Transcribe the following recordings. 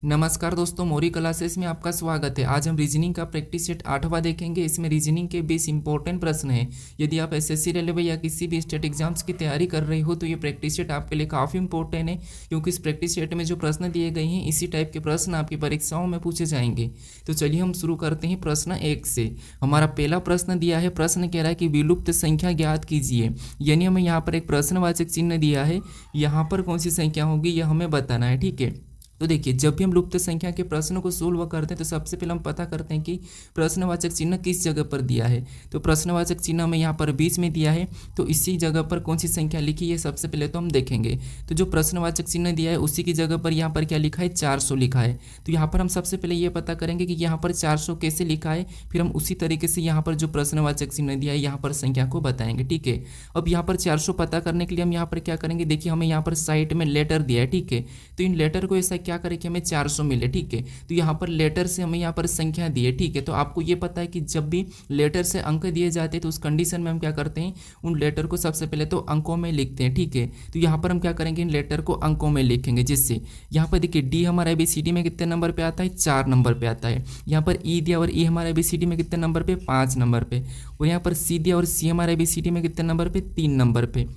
नमस्कार दोस्तों, मोरी क्लासेस में आपका स्वागत है। आज हम रीजनिंग का प्रैक्टिस सेट 8वां देखेंगे। इसमें रीजनिंग के 20 इंपॉर्टेंट प्रश्न हैं। यदि आप एसएससी रेलवे या किसी भी स्टेट एग्जाम्स की तैयारी कर रहे हो तो ये प्रैक्टिस सेट आपके लिए काफ़ी इंपॉर्टेंट है, क्योंकि इस प्रैक्टिस सेट में जो प्रश्न दिए गए हैं इसी टाइप के प्रश्न आपकी परीक्षाओं में पूछे जाएंगे। तो चलिए हम शुरू करते हैं प्रश्न 1 से। हमारा पहला प्रश्न दिया है, प्रश्न कह रहा है कि विलुप्त संख्या ज्ञात कीजिए। यानी हमें यहाँ पर एक प्रश्नवाचक चिन्ह दिया है, यहाँ पर कौन सी संख्या होगी यह हमें बताना है। ठीक है, तो देखिए, जब भी हम लुप्त संख्या के प्रश्न को सोल्व करते हैं तो सबसे पहले हम पता करते हैं कि प्रश्नवाचक चिन्ह किस जगह पर दिया है। तो प्रश्नवाचक चिन्ह हमें यहाँ पर बीच में दिया है, तो इसी जगह पर कौन सी संख्या लिखी है सबसे पहले तो हम देखेंगे। तो जो प्रश्नवाचक चिन्ह दिया है उसी की जगह पर यहाँ पर क्या लिखा है, 400 लिखा है। तो यहाँ पर हम सबसे पहले ये पता करेंगे कि यहाँ पर 400 कैसे लिखा है, फिर हम उसी तरीके से यहाँ पर जो प्रश्नवाचक चिन्ह दिया है यहाँ पर संख्या को बताएंगे। ठीक है, अब यहाँ पर 400 पता करने के लिए हम यहाँ पर क्या करेंगे, देखिए हमें यहाँ पर साइड में लेटर दिया है। ठीक है, तो इन लेटर को ऐसा क्या करें कि हमें 400 मिले। ठीक है, तो यहाँ पर लेटर से हमें यहाँ पर संख्या दी है। ठीक है, तो आपको ये पता है कि जब भी लेटर से अंक दिए जाते हैं तो उस कंडीशन में हम क्या करते हैं, उन लेटर को सबसे पहले तो अंकों में लिखते हैं। ठीक है, तो यहाँ पर हम क्या करेंगे, इन लेटर को अंकों में लिखेंगे। जिससे यहाँ पर देखिए डी हमारा ABCD में कितने नंबर पे आता है, 4 नंबर पे आता है। यहाँ पर ई दिया और ई हमारा ABCD में कितने नंबर पे, 5 नंबर पे। और यहाँ पर सी दिया और सी हमारा ABCD में कितने नंबर पे, 3 नंबर पे।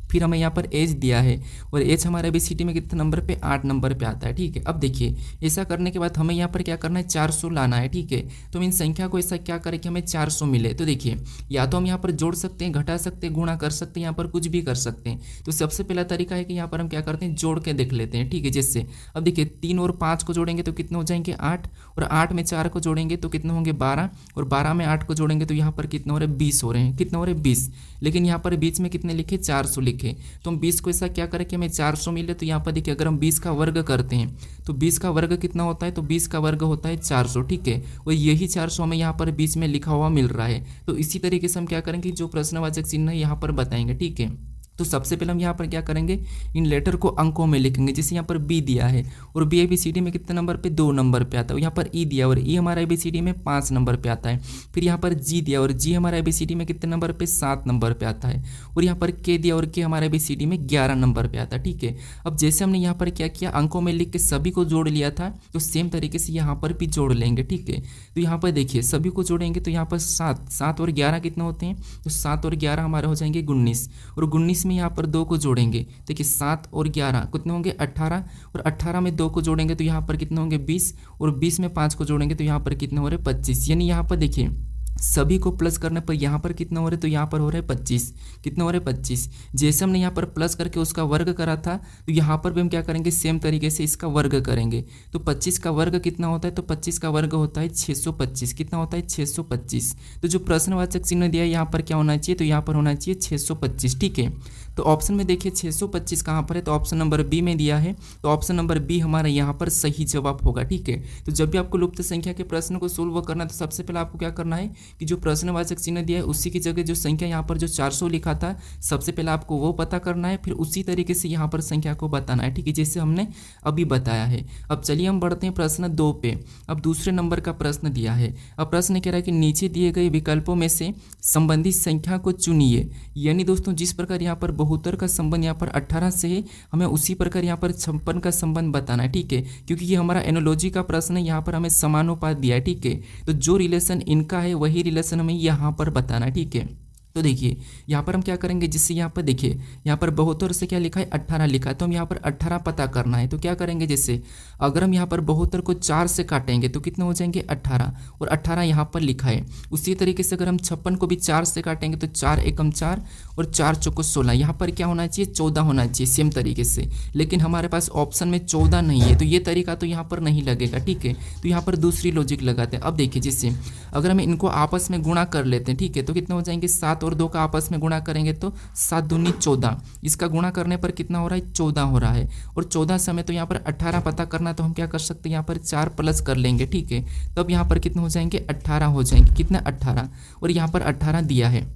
फिर हमें यहाँ पर एच दिया है और एच हमारे ABCD में कितने नंबर पे, 8 नंबर पे आता है। ठीक है, अब देखिए ऐसा करने के बाद हमें यहाँ पर क्या करना है, 400 लाना है। ठीक है, तो हम इन संख्या को ऐसा क्या करें कि हमें 400 मिले। तो देखिए या तो हम यहाँ पर जोड़ सकते हैं, घटा सकते हैं, गुणा कर सकते हैं, यहाँ पर कुछ भी कर सकते हैं। तो सबसे पहला तरीका है कि यहाँ पर हम क्या करते हैं, जोड़ के देख लेते हैं। ठीक है, जैसे अब देखिए 3 और 5 को जोड़ेंगे तो कितने हो जाएंगे, 8, और 8 में 4 को जोड़ेंगे तो कितने होंगे, 12, और 12 में 8 को जोड़ेंगे तो यहाँ पर कितने हो रहे, 20 हो रहे हैं। कितने हो रहे, 20। लेकिन यहाँ पर बीच में कितने लिखे, 400 लिखे। तो हम 20 को ऐसा क्या करें कि हमें 400 मिले। तो यहाँ पर देखिए अगर हम 20 का वर्ग करते हैं तो 20 का वर्ग कितना होता है, तो 20 का वर्ग होता है 400। ठीक है, और यही 400 हमें यहाँ पर बीच में लिखा हुआ मिल रहा है। तो इसी तरीके से हम क्या करेंगे, जो प्रश्नवाचक चिन्ह है यहाँ पर बताएंगे। ठीक है, तो सबसे पहले हम यहाँ पर क्या करेंगे, इन लेटर को अंकों में लिखेंगे। जैसे यहाँ पर बी दिया है और बी ABCD में कितने नंबर पे, 2 नंबर पे आता है। यहाँ पर ई दिया और ई हमारा ABCD में 5 नंबर पे आता है। फिर यहाँ पर जी दिया और जी हमारा ABCD में कितने नंबर पे, 7 नंबर पे आता है। और यहाँ पर के दिया और के हमारा ABCD में 11 नंबर पे आता है। ठीक है, अब जैसे हमने यहाँ पर क्या किया, अंकों में लिख के सभी को जोड़ लिया था, तो सेम तरीके से यहाँ पर भी जोड़ लेंगे। ठीक है, तो यहाँ पर देखिए सभी को जोड़ेंगे तो यहाँ पर 7 और 11 कितने होते हैं, तो 7 और 11 हमारे हो जाएंगे 19, और 19 में यहाँ पर 2 को जोड़ेंगे। देखिए 7 और 11 कितने होंगे, 18, और 18 में 2 को जोड़ेंगे तो यहाँ पर कितने होंगे, 20, और 20 में 5 को जोड़ेंगे तो यहाँ पर कितने हो रहे, 25। यानी यहाँ पर देखिए सभी को प्लस करने पर यहाँ पर कितना हो रहा है, तो यहाँ पर हो रहा है 25। कितना हो रहा है, 25। जैसे हमने यहाँ पर प्लस करके उसका वर्ग करा था तो यहाँ पर भी हम क्या करेंगे, सेम तरीके से इसका वर्ग करेंगे। तो 25 का वर्ग कितना होता है, तो 25 का वर्ग होता है 625। कितना होता है, 625। तो जो प्रश्नवाचक चिन्ह दिया है यहाँ पर क्या होना चाहिए, तो यहाँ पर होना चाहिए 625। ठीक है, तो ऑप्शन में देखिए 625 कहाँ पर है, तो ऑप्शन नंबर बी में दिया है। तो ऑप्शन नंबर बी हमारा यहाँ पर सही जवाब होगा। ठीक है, तो जब भी आपको लुप्त संख्या के प्रश्न को सोल्व करना है तो सबसे पहले आपको क्या करना है कि जो प्रश्नवाचक चिन्ह दिया है उसी की जगह जो संख्या यहाँ पर जो 400 लिखा था, सबसे पहले आपको वो पता करना है, फिर उसी तरीके से यहाँ पर संख्या को बताना है। ठीक है, जैसे हमने अभी बताया है। अब चलिए हम बढ़ते हैं प्रश्न 2 पे। अब दूसरे नंबर का प्रश्न दिया है। अब प्रश्न कह रहा है कि नीचे दिए गए विकल्पों में से संबंधित संख्या को चुनिए। यानी दोस्तों जिस प्रकार यहाँ पर 72 का संबंध यहाँ पर 18 से है, हमें उसी प्रकार यहाँ पर 56 का संबंध बताना है। ठीक है, क्योंकि ये हमारा एनोलॉजी का प्रश्न है, यहाँ पर हमें समानुपात दिया है। ठीक है, तो जो रिलेशन इनका है वही रिलेशन हमें यहाँ पर बताना है। ठीक है, तो देखिए यहाँ पर हम क्या करेंगे, जिससे यहाँ पर देखिए यहाँ पर 72 से क्या लिखा है, 18 लिखा है, तो हम यहाँ पर 18 पता करना है। तो क्या करेंगे, जैसे अगर हम यहाँ पर 72 को 4 से काटेंगे तो कितने हो जाएंगे, 18, और 18 यहाँ पर लिखा है। उसी तरीके से अगर हम 56 को भी 4 से काटेंगे तो 4 एकम 4 और 4 चौको 16, यहाँ पर क्या होना चाहिए, 14 होना चाहिए सेम तरीके से। लेकिन हमारे पास ऑप्शन में 14 नहीं है, तो ये तरीका तो यहाँ पर नहीं लगेगा। ठीक है, तो यहाँ पर दूसरी लॉजिक लगाते हैं। अब देखिए जैसे अगर हम इनको आपस में गुणा कर लेते हैं, ठीक है, तो कितने हो जाएंगे, 7 और 2 का आपस में गुणा करेंगे तो 7 दूनी 14। इसका गुणा करने पर कितना हो रहा है, 14 हो रहा है। और 14 से हमें तो यहाँ पर 18 पता करना, तो हम क्या कर सकते हैं, यहाँ पर 4 प्लस कर लेंगे। ठीक है, तब यहाँ पर कितने हो जाएंगे, 18 हो जाएंगे। कितना, 18, और यहाँ पर 18 दिया है।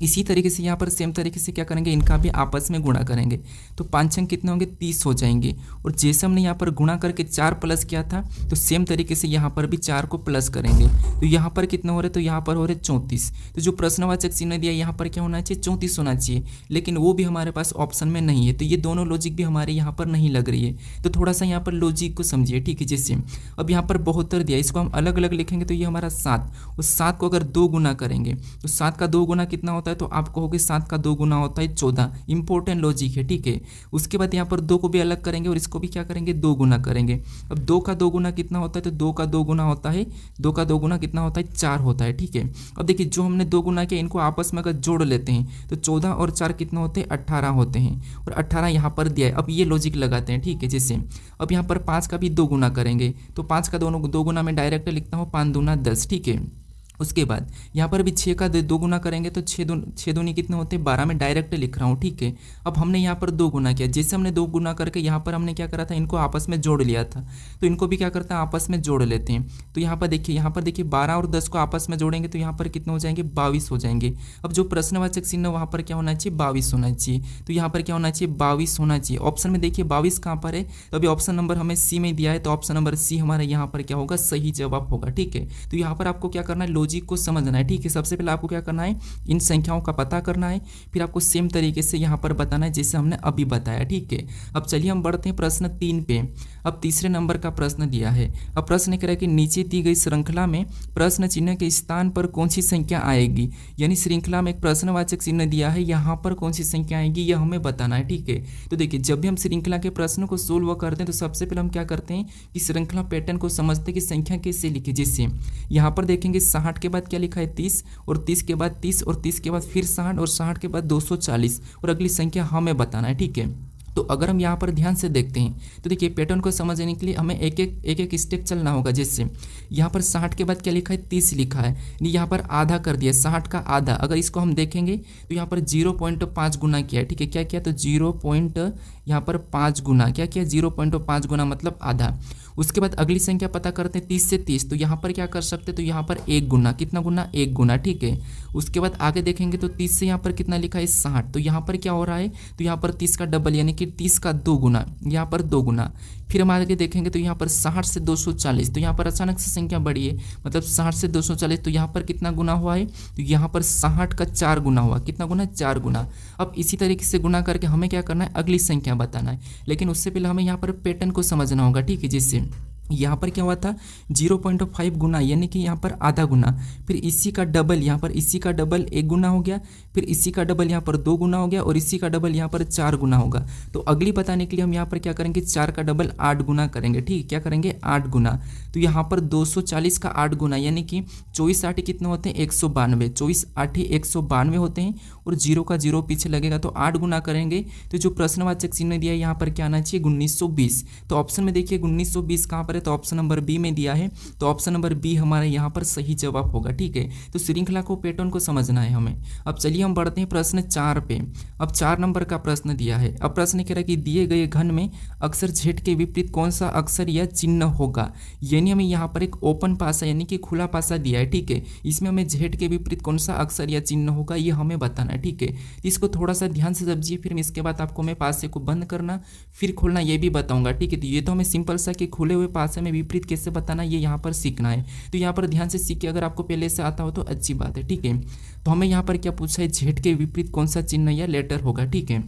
इसी तरीके से यहाँ पर सेम तरीके से क्या करेंगे, इनका भी आपस में गुणा करेंगे तो 5 अंक कितने होंगे, 30 हो जाएंगे। और जैसे हमने यहाँ पर गुणा करके 4 प्लस किया था तो सेम तरीके से यहाँ पर भी 4 को प्लस करेंगे तो यहाँ पर कितने हो रहे, तो यहाँ पर हो रहे 34। तो जो प्रश्नवाचक चिन्ह दिया यहाँ पर क्या होना चाहिए, 34 होना चाहिए, लेकिन वो भी हमारे पास ऑप्शन में नहीं है। तो ये दोनों लॉजिक भी हमारे यहाँ पर नहीं लग रही है। तो थोड़ा सा यहाँ पर लॉजिक को समझिए, ठीक है। जैसे अब यहाँ पर 72 दिया, इसको हम अलग अलग लिखेंगे तो ये हमारा 7, उस 7 को अगर 2 गुना करेंगे तो 7 का 2 गुना कितना होता है, तो आप कहोगे 7 का 2 गुना होता है 14। इंपॉर्टेंट लॉजिक है, ठीक है। उसके बाद यहाँ पर 2 को भी अलग करेंगे और इसको भी क्या करेंगे, 2 गुना करेंगे। अब 2 का 2 गुना कितना होता है, तो 2 का 2 गुना होता है, 2 का 2 गुना कितना होता है, 4 होता है, ठीक है। अब देखिए जो हमने 2 गुना किया इनको आपस में अगर जोड़ लेते हैं तो 14 और 4 कितना होते हैं, 18 होते हैं, और 18 यहाँ पर दिया है। अब ये लॉजिक लगाते हैं, ठीक है। जैसे अब यहाँ पर 5 का भी 2 गुना करेंगे तो 5 का 2 गुना में डायरेक्ट लिखता हूँ 5 दूना 10, ठीक है। उसके बाद यहाँ पर भी 6 का 2 गुना करेंगे तो 6 दूनी कितने होते हैं, 12 में डायरेक्ट लिख रहा हूँ, ठीक है। अब हमने यहाँ पर 2 गुना किया, जैसे हमने 2 गुना करके यहाँ पर हमने क्या करा था, इनको आपस में जोड़ लिया था, तो इनको भी क्या करता है, आपस में जोड़ लेते हैं। तो यहाँ पर देखिए 12 और 10 को आपस में जोड़ेंगे तो यहाँ पर कितने हो जाएंगे, 22 हो जाएंगे। अब जो प्रश्नवाचक चिन्ह वहाँ पर क्या होना चाहिए, 22 होना चाहिए। तो यहाँ पर क्या होना चाहिए, 22 होना चाहिए। ऑप्शन में देखिए 22 कहाँ पर है, तो अभी ऑप्शन नंबर हमें सी में दिया है, तो ऑप्शन नंबर सी हमारा यहाँ पर क्या होगा, सही जवाब होगा, ठीक है। तो यहाँ पर आपको क्या करना है, लॉजिक को समझना है, ठीक है। सबसे पहले आपको क्या करना है, इन संख्याओं का पता करना है, फिर आपको सेम तरीके से यहाँ पर बताना है जैसे हमने अभी बताया, ठीक है। अब चलिए हम बढ़ते हैं प्रश्न 3 पे। अब तीसरे नंबर का प्रश्न दिया है। अब प्रश्न कह रहा है कि नीचे दी गई श्रृंखला में प्रश्न चिन्ह के स्थान पर कौन सी संख्या आएगी, यानी श्रृंखला में एक प्रश्नवाचक चिन्ह दिया है, यहाँ पर कौन सी संख्या आएगी यह हमें बताना है, ठीक है। तो देखिए जब भी हम श्रृंखला के प्रश्न को सोल्व करते हैं तो सबसे पहले हम क्या करते हैं कि श्रृंखला पैटर्न को समझते हैं कि संख्या कैसे लिखे। जैसे यहाँ पर देखेंगे 60 के बाद क्या लिखा है, 30, और 30 के बाद 30, और 30 के बाद फिर 60, और 60 के बाद 240, और अगली संख्या हमें बताना है, ठीक है। तो अगर हम यहाँ पर ध्यान से देखते हैं तो देखिए पैटर्न को समझने के लिए हमें एक एक स्टेप चलना होगा। जैसे यहाँ पर 60 के बाद क्या लिखा है, 30 लिखा है, यहाँ पर आधा कर दिया, 60 का आधा। अगर इसको हम देखेंगे तो यहाँ पर 0.5 गुना किया है, ठीक है। क्या किया, तो 0.5 गुना, क्या किया, 0.5 गुना मतलब आधा। उसके बाद अगली संख्या पता करते हैं 30 से 30, तो यहाँ पर क्या कर सकते हैं, तो यहाँ पर 1 गुना, कितना गुना, 1 गुना, ठीक है। उसके बाद आगे देखेंगे तो 30 से यहाँ पर कितना लिखा है, 60, तो यहाँ पर क्या हो रहा है, तो यहाँ पर 30 का डबल यानी कि 30 का 2 गुना, यहाँ पर 2 गुना। फिर हम आगे देखेंगे तो यहाँ पर 60 से 240, तो यहाँ पर अचानक से संख्या बढ़ी है, मतलब 60 से 240, तो यहाँ पर कितना गुना हुआ है, तो यहाँ पर 60 का 4 गुना हुआ, कितना गुना, 4 गुना। अब इसी तरीके से गुना करके हमें क्या करना है, अगली संख्या बताना है, लेकिन उससे पहले हमें यहाँ पर पैटर्न को समझना होगा, ठीक है। जिससे यहाँ पर क्या हुआ था, 0.5 गुना यानी कि यहाँ पर आधा गुना, फिर इसी का डबल, यहाँ पर इसी का डबल 1 गुना हो गया, फिर इसी का डबल यहाँ पर 2 गुना हो गया, और इसी का डबल यहाँ पर 4 गुना होगा। तो अगली बताने के लिए हम यहाँ पर क्या करेंगे, 4 का डबल 8 गुना करेंगे, ठीक, क्या करेंगे, 8 गुना। तो यहाँ पर 240 का 8 गुना यानी कि 24 8 कितने होते हैं, 192, 24 8 192 होते हैं, और 0 का 0 पीछे लगेगा तो 8 गुना करेंगे। तो जो प्रश्नवाचक चिन्ह दिया है यहाँ पर क्या आना चाहिए, 1920। तो ऑप्शन में देखिए 1920 कहाँ पर, तो ऑप्शन नंबर बी में दिया है, तो ऑप्शन नंबर बी हमारा यहाँ पर सही जवाब होगा, ठीक है। तो श्रृंखला को पैटर्न को समझना है हमें। अब चलिए हम बढ़ते हैं प्रश्न 4 पे। अब 4 नंबर का प्रश्न दिया है। अब प्रश्न कह रहा है कि दिए गए घन में अक्षर Z के विपरीत कौन सा अक्षर या चिन्ह होगा, यानी हमें यहाँ पर एक ओपन पासा यानी कि खुला पासा दिया है, ठीक है। इसमें हमें Z के विपरीत कौन सा अक्षर या चिन्ह होगा ये हमें बताना है, ठीक है। इसको थोड़ा सा ध्यान से समझिए, फिर इसके बाद आपको मैं पासे को बंद करना फिर खोलना ये भी बताऊंगा, ठीक है। तो ये तो हमें सिंपल सा कि खुले हुए पासे में विपरीत कैसे बताना ये यहाँ पर सीखना है। तो यहाँ पर ध्यान से सीखिए, अगर आपको पहले से आता हो तो अच्छी बात है, ठीक है। तो हमें यहाँ पर क्या पूछा है, Z के विपरीत कौन सा चिन्ह या लेटर होगा, ठीक है।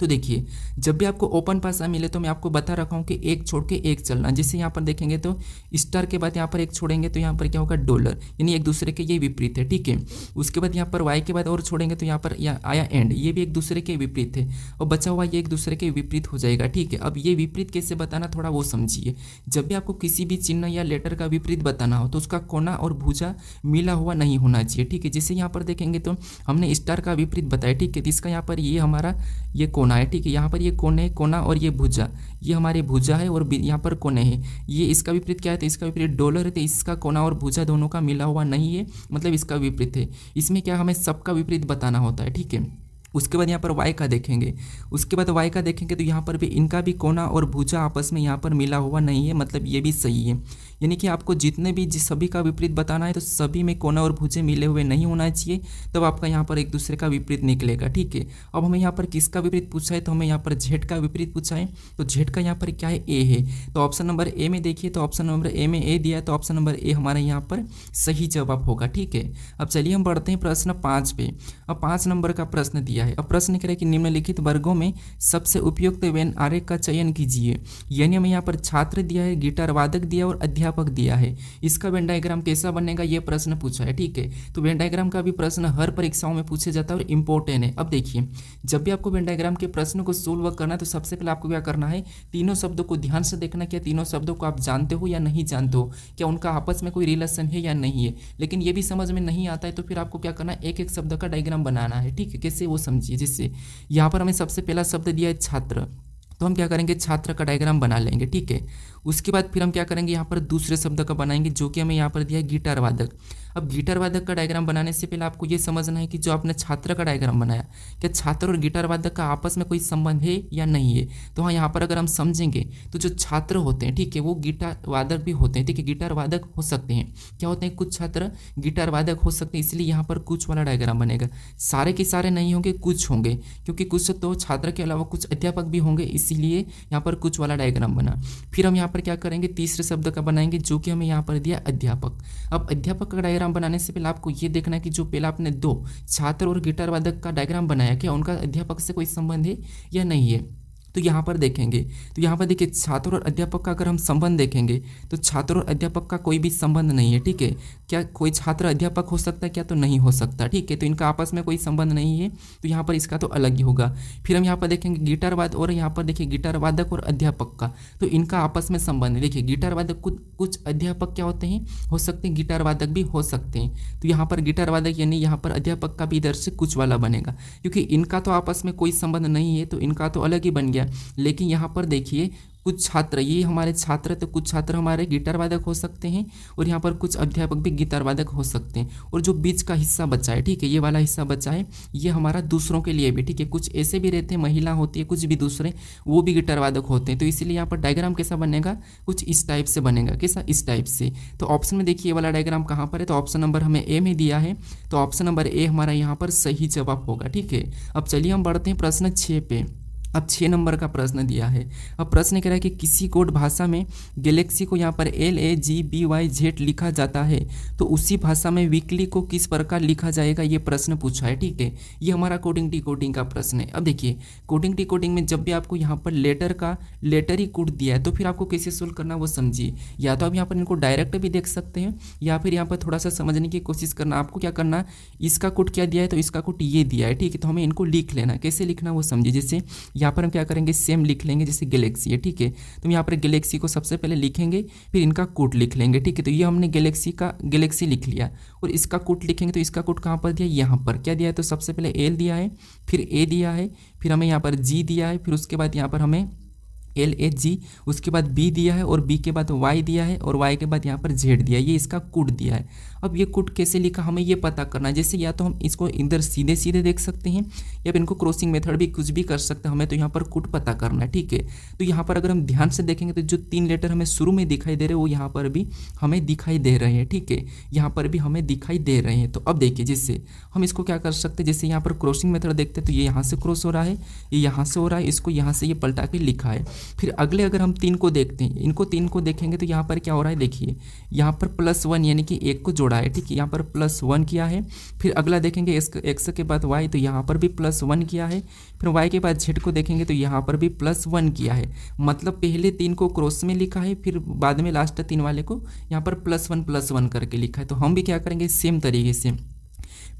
तो देखिए जब भी आपको ओपन पासा मिले तो मैं आपको बता रखा हूँ कि एक छोड़ के एक चलना। जैसे यहाँ पर देखेंगे तो स्टार के बाद यहाँ पर एक छोड़ेंगे तो यहाँ पर क्या होगा, डॉलर, यानी एक दूसरे के ये विपरीत है, ठीक है। उसके बाद यहाँ पर वाई के बाद और छोड़ेंगे तो यहाँ पर आया एंड, ये भी एक दूसरे के विपरीत है, और बचा हुआ ये एक दूसरे के विपरीत हो जाएगा, ठीक है। अब ये विपरीत कैसे बताना थोड़ा वो समझिए। जब भी आपको किसी भी चिन्ह या लेटर का विपरीत बताना हो तो उसका कोना और भुजा मिला हुआ नहीं होना चाहिए, ठीक है। जैसे यहाँ पर देखेंगे तो हमने स्टार का विपरीत बताया, ठीक है। तो इसका यहाँ पर ये हमारा ये कोना है, ठीक है। यहाँ पर ये कोने कोना और ये भुजा, ये हमारे भुजा है और यहाँ पर कोने है। ये इसका विपरीत क्या है, तो इसका विपरीत डॉलर है, तो इसका कोना और भुजा दोनों का मिला हुआ नहीं है, मतलब इसका विपरीत है। इसमें क्या हमें सबका विपरीत बताना होता है, ठीक है। उसके बाद यहाँ पर y का देखेंगे, उसके बाद y का देखेंगे तो यहाँ पर भी इनका भी कोना और भुजा आपस में यहाँ पर मिला हुआ नहीं है, मतलब ये भी सही है। यानी कि आपको जितने भी सभी का विपरीत बताना है तो सभी में कोना और भुजें मिले हुए नहीं होना चाहिए, तब आपका यहाँ पर एक दूसरे का विपरीत निकलेगा। ठीक है, अब हमें यहाँ पर किसका विपरीत पूछा है, तो हमें यहाँ पर जेड का विपरीत पूछा है। तो जेड का यहाँ पर क्या है, ए है। तो ऑप्शन नंबर ए में देखिए, तो ऑप्शन नंबर ए में ए दिया है, तो ऑप्शन नंबर ए हमारा यहाँ पर सही जवाब होगा। ठीक है, अब चलिए हम बढ़ते हैं प्रश्न 5 पे। अब 5 नंबर का प्रश्न दिया है। अब प्रश्न कह रहा है कि निम्नलिखित वर्गों में सबसे उपयुक्त वेन आरेख का चयन कीजिए। यानी हमें यहाँ पर छात्र दिया है, गिटार वादक दिया और अध्यापक दिया है। इसका वेन डायग्राम कैसा बनेगा, ये प्रश्न पूछा है। ठीक है, तो वेन डायग्राम का भी प्रश्न हर परीक्षाओं में पूछा जाता है और इंपॉर्टेंट है। अब देखिए, जब भी आपको वेन डायग्राम के प्रश्न को सोल्व करना है तो सबसे पहले आपको क्या करना है, तीनों शब्दों को ध्यान से देखना, क्या तीनों शब्दों को आप जानते हो या नहीं जानते हो, क्या उनका आपस में कोई रिलेशन है या नहीं है। लेकिन ये भी समझ में नहीं आता है तो फिर आपको क्या करना है, एक एक शब्द का डायग्राम बनाना है। ठीक है, कैसे वो समझिए। जिससे यहाँ पर हमें सबसे पहला शब्द दिया है छात्र, तो हम क्या करेंगे, छात्र का डायग्राम बना लेंगे। ठीक है, उसके बाद फिर हम क्या करेंगे, यहाँ पर दूसरे शब्द का बनाएंगे जो कि हमें यहाँ पर दिया है गिटार वादक। अब गिटार वादक का डायग्राम बनाने से पहले आपको ये समझना है कि जो आपने छात्र का डायग्राम बनाया, क्या छात्र और गिटार वादक का आपस में कोई संबंध है या नहीं है। तो हाँ, यहाँ पर अगर हम समझेंगे तो जो छात्र होते हैं, ठीक है, वो गिटार वादक भी होते हैं। ठीक है, गिटार वादक हो सकते हैं, क्या होते हैं, कुछ छात्र गिटार वादक हो सकते हैं, इसलिए यहाँ पर कुछ वाला डायग्राम बनेगा। सारे के सारे नहीं होंगे, कुछ होंगे, क्योंकि कुछ तो छात्र के अलावा कुछ अध्यापक भी होंगे, इसीलिए यहाँ पर कुछ वाला डायग्राम बना। फिर हम यहाँ पर क्या करेंगे, तीसरे शब्द का बनाएंगे जो कि हमें यहाँ पर दिया अध्यापक। अब अध्यापक का डायग्राम बनाने से पहले आपको ये देखना है कि जो पहला आपने दो छात्र और गिटार वादक का डायग्राम बनाया, क्या उनका अध्यापक से कोई संबंध है या नहीं है। तो यहाँ पर देखेंगे, तो यहाँ पर देखिए छात्र और अध्यापक का अगर हम संबंध देखेंगे तो छात्र और अध्यापक का कोई भी संबंध नहीं है। ठीक है, क्या कोई छात्र अध्यापक हो सकता है, क्या तो नहीं हो सकता। ठीक है, तो इनका आपस में कोई संबंध नहीं है, तो यहाँ पर इसका तो अलग ही होगा। फिर हम यहाँ पर देखेंगे गिटार वादक, और यहाँ पर देखिए गिटार वादक और अध्यापक का, तो इनका आपस में संबंध है। देखिए गिटार वादक कुछ अध्यापक क्या होते हैं, हो सकते हैं गिटार वादक भी हो सकते हैं। तो यहाँ पर गिटार वादक यानी यहाँ पर अध्यापक का भी इधर से कुछ वाला बनेगा, क्योंकि इनका तो आपस में कोई संबंध नहीं है, तो इनका तो अलग ही बन गया। लेकिन यहाँ पर देखिए कुछ छात्र, ये हमारे छात्र, तो कुछ छात्र हमारे गिटार वादक हो सकते हैं और यहाँ पर कुछ अध्यापक भी गिटार वादक हो सकते हैं। और जो बीच का हिस्सा बचा है, ठीक है, ये वाला हिस्सा बचा है, ये हमारा दूसरों के लिए भी। ठीक है, कुछ ऐसे भी रहते हैं, महिला होती है, कुछ भी दूसरे वो भी गिटार वादक होते हैं। तो इसीलिए यहाँ पर डायग्राम कैसा बनेगा, कुछ इस टाइप से बनेगा। कैसा, इस टाइप से। तो ऑप्शन में देखिए ये वाला डायग्राम कहाँ पर है, तो ऑप्शन नंबर हमें ए में दिया है, तो ऑप्शन नंबर ए हमारा यहाँ पर सही जवाब होगा। ठीक है, अब चलिए हम बढ़ते हैं प्रश्न 6 पे। अब 6 नंबर का प्रश्न दिया है। अब प्रश्न कह रहा है कि किसी कोड भाषा में गैलेक्सी को यहाँ पर LAGBYZ लिखा जाता है, तो उसी भाषा में वीकली को किस प्रकार लिखा जाएगा, ये प्रश्न पूछा है। ठीक है, ये हमारा कोडिंग डिकोडिंग का प्रश्न है। अब देखिए कोडिंग डिकोडिंग में जब भी आपको यहाँ पर लेटर ही कोड दिया है, तो फिर आपको कैसे सोल्व करना वो समझिए। या तो आप यहाँ पर इनको डायरेक्ट भी देख सकते हैं, या फिर यहाँ पर थोड़ा सा समझने की कोशिश करना। आपको क्या करना, इसका कोड क्या दिया है, तो इसका कोड ये दिया है। ठीक है, तो हमें इनको लिख लेना, कैसे लिखना वो समझिए। जैसे यहाँ पर हम क्या करेंगे, सेम लिख लेंगे, जैसे गैलेक्सी है। ठीक है, तो यहाँ पर गैलेक्सी को सबसे पहले लिखेंगे, फिर इनका कोड लिख लेंगे। ठीक है, तो ये हमने गैलेक्सी लिख लिया, और इसका कोड लिखेंगे, तो इसका कोड कहाँ पर दिया, यहाँ पर क्या दिया है, तो सबसे पहले एल दिया है, फिर ए दिया है, फिर हमें यहाँ पर जी दिया है, फिर उसके बाद यहाँ पर हमें LAG, उसके बाद बी दिया है, और बी के बाद वाई दिया है, और वाई के बाद यहाँ पर जेड दिया है। ये इसका कोड दिया है। अब ये कोड कैसे लिखा, हमें ये पता करना है। जैसे या तो हम इसको इधर सीधे सीधे देख सकते हैं, या फिर इनको क्रॉसिंग मेथड भी कुछ भी कर सकते हैं। हमें तो यहाँ पर कोड पता करना है। ठीक है, तो यहाँ पर अगर हम ध्यान से देखेंगे तो जो 3 लेटर हमें शुरू में दिखाई दे रहे हैं वो यहाँ पर भी हमें दिखाई दे रहे हैं। ठीक है, यहाँ पर भी हमें दिखाई दे रहे हैं। तो अब देखिए, जिससे हम इसको क्या कर सकते हैं, जैसे यहाँ पर क्रॉसिंग मेथड देखते हैं तो ये यहाँ से क्रॉस हो रहा है, ये यहाँ से हो रहा है, इसको यहाँ से ये पलटा के लिखा है। फिर अगले अगर हम 3 को देखते हैं, इनको 3 को देखेंगे तो यहाँ पर क्या हो रहा है, देखिए यहाँ पर +1 यानी कि 1 को जोड़ा है। ठीक है, यहाँ पर +1 किया है। फिर अगला देखेंगे x के बाद y, तो यहाँ पर भी +1 किया है। फिर y के बाद z को देखेंगे तो यहाँ पर भी +1 किया है। मतलब पहले 3 को क्रॉस में लिखा है, फिर बाद में लास्ट 3 वाले को यहाँ पर +1 करके लिखा है। तो हम भी क्या करेंगे, सेम तरीके से